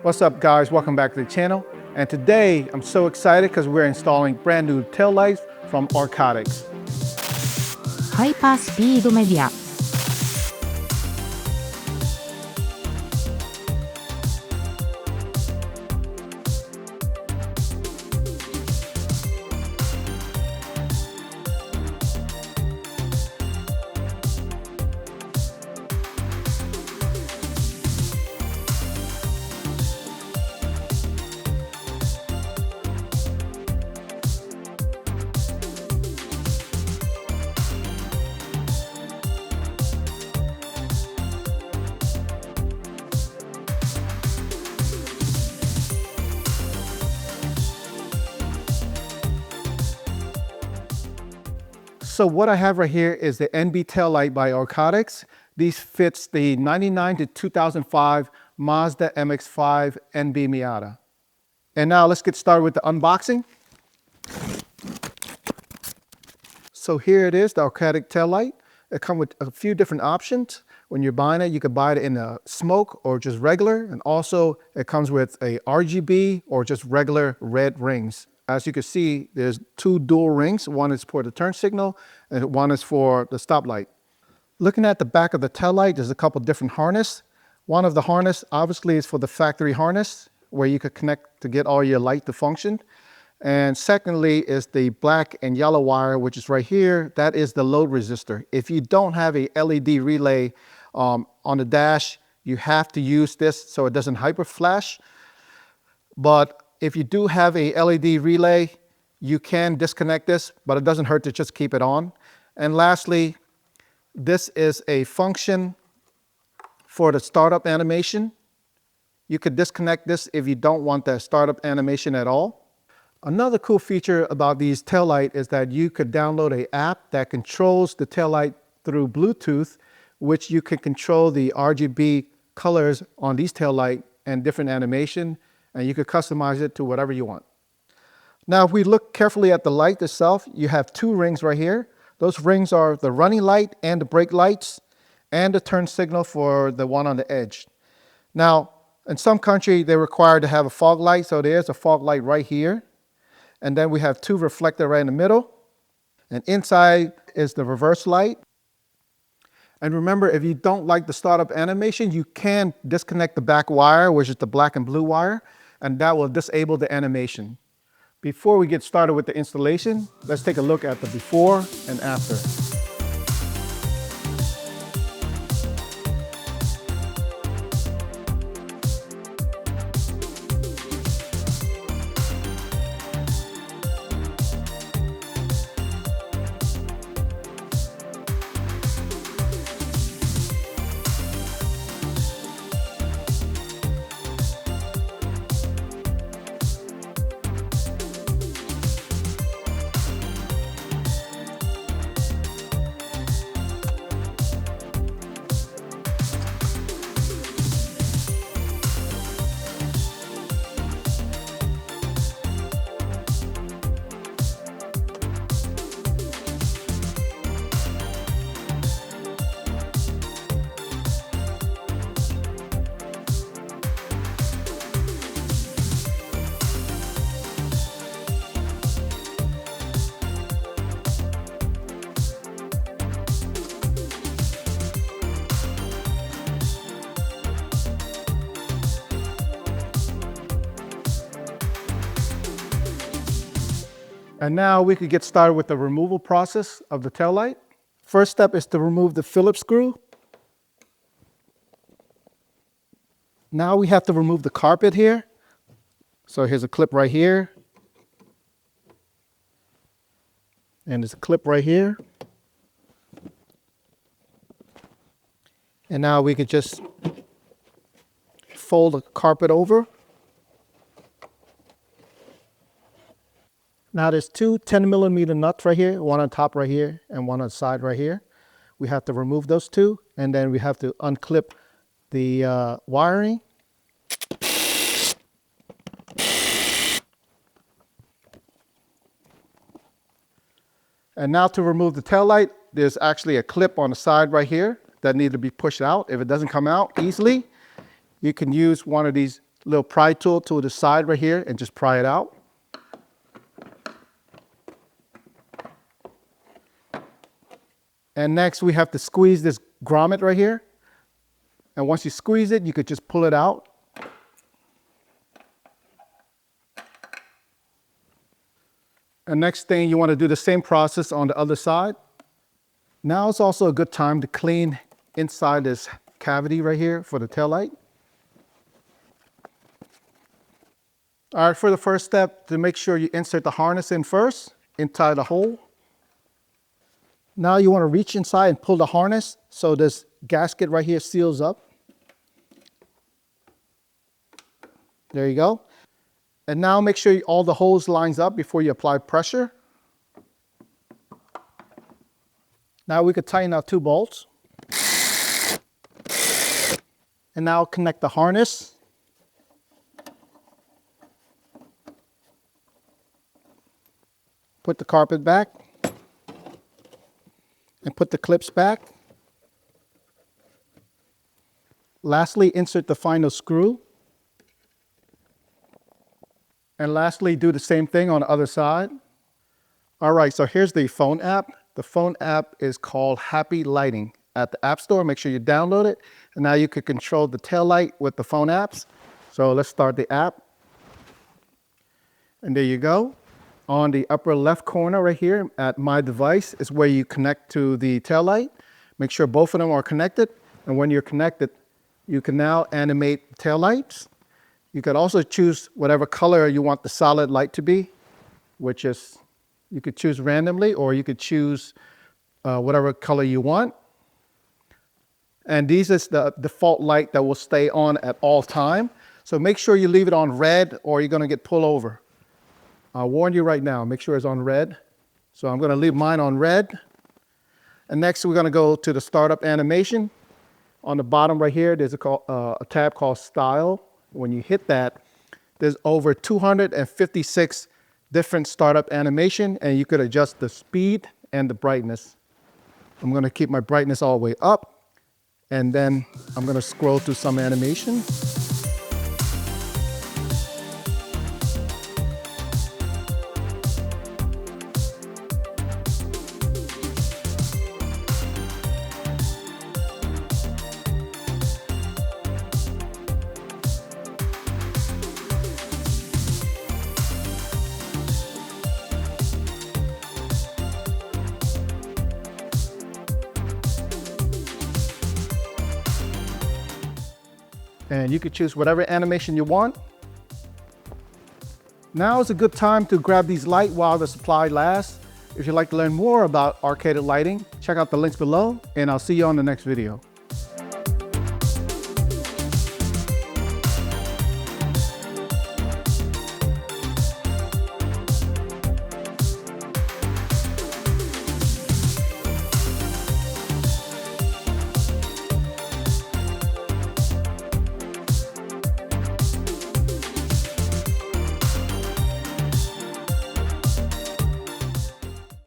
What's up guys, welcome back to the channel. And today I'm so excited because we're installing brand new tail lights from Archaic. ハイパースピードメディア So what I have right here is the NB tail light by Archaic. These fits the 99 to 2005 Mazda MX-5 NB Miata. And now let's get started with the unboxing. So here it is, the Archaic tail light. It comes with a few different options. When you're buying it, you could buy it in a smoke or just regular. And also it comes with a RGB or just regular red rings. As you can see, there's two dual rings. One is for the turn signal and one is for the stoplight. Looking at the back of the tail light, there's a couple different harness. One of the harness obviously is for the factory harness where you could connect to get all your light to function. And secondly is the black and yellow wire, which is right here. That is the load resistor. If you don't have a LED relay on the dash, you have to use this so it doesn't hyper flash. But if you do have a LED relay, you can disconnect this, but it doesn't hurt to just keep it on. And lastly, this is a function for the startup animation. You could disconnect this if you don't want that startup animation at all. Another cool feature about these taillight is that you could download an app that controls the taillight through Bluetooth, which you can control the RGB colors on these taillight and different animation, and you could customize it to whatever you want. Now, if we look carefully at the light itself, you have two rings right here. Those rings are the running light and the brake lights and the turn signal for the one on the edge. Now, in some country, they're required to have a fog light, so there's a fog light right here. And then we have two reflectors right in the middle. And inside is the reverse light. And remember, if you don't like the startup animation, you can disconnect the back wire, which is the black and blue wire, and that will disable the animation. Before we get started with the installation, let's take a look at the before and after. And now we could get started with the removal process of the tail light. First step is to remove the Phillips screw. Now we have to remove the carpet here. So here's a clip right here. And there's a clip right here. And now we could just fold the carpet over. Now there's two 10mm nuts right here, one on top right here and one on the side right here. We have to remove those two, and then we have to unclip the wiring. And now to remove the tail light, there's actually a clip on the side right here that needs to be pushed out. If it doesn't come out easily, you can use one of these little pry tool to the side right here and just pry it out. And next we have to squeeze this grommet right here. And once you squeeze it, you could just pull it out. And next thing, you want to do the same process on the other side. Now it's also a good time to clean inside this cavity right here for the taillight. All right, for the first step, to make sure you insert the harness in first, inside the hole. Now you want to reach inside and pull the harness so this gasket right here seals up. There you go. And now make sure all the holes lines up before you apply pressure. Now we could tighten out 2 bolts. And now connect the harness. Put the carpet back. And put the clips back. Lastly, insert the final screw. And lastly, do the same thing on the other side. All right, so here's the phone app. The phone app is called Happy Lighting at the App Store. Make sure you download it. And now you can control the tail light with the phone apps. So let's start the app. And there you go. On the upper left corner right here at My Device is where you connect to the tail light. Make sure both of them are connected. And when you're connected, you can now animate tail lights. You could also choose whatever color you want the solid light to be, which is, you could choose randomly, or you could choose whatever color you want. And these is the default light that will stay on at all time. So make sure you leave it on red or you're gonna get pulled over. I'll warn you right now, make sure it's on red. So I'm gonna leave mine on red. And next we're gonna go to the startup animation. On the bottom right here, there's a tab called Style. When you hit that, there's over 256 different startup animation, and you could adjust the speed and the brightness. I'm gonna keep my brightness all the way up, and then I'm gonna scroll through some animation. And you could choose whatever animation you want. Now is a good time to grab these lights while the supply lasts. If you'd like to learn more about arcade lighting, check out the links below, and I'll see you on the next video.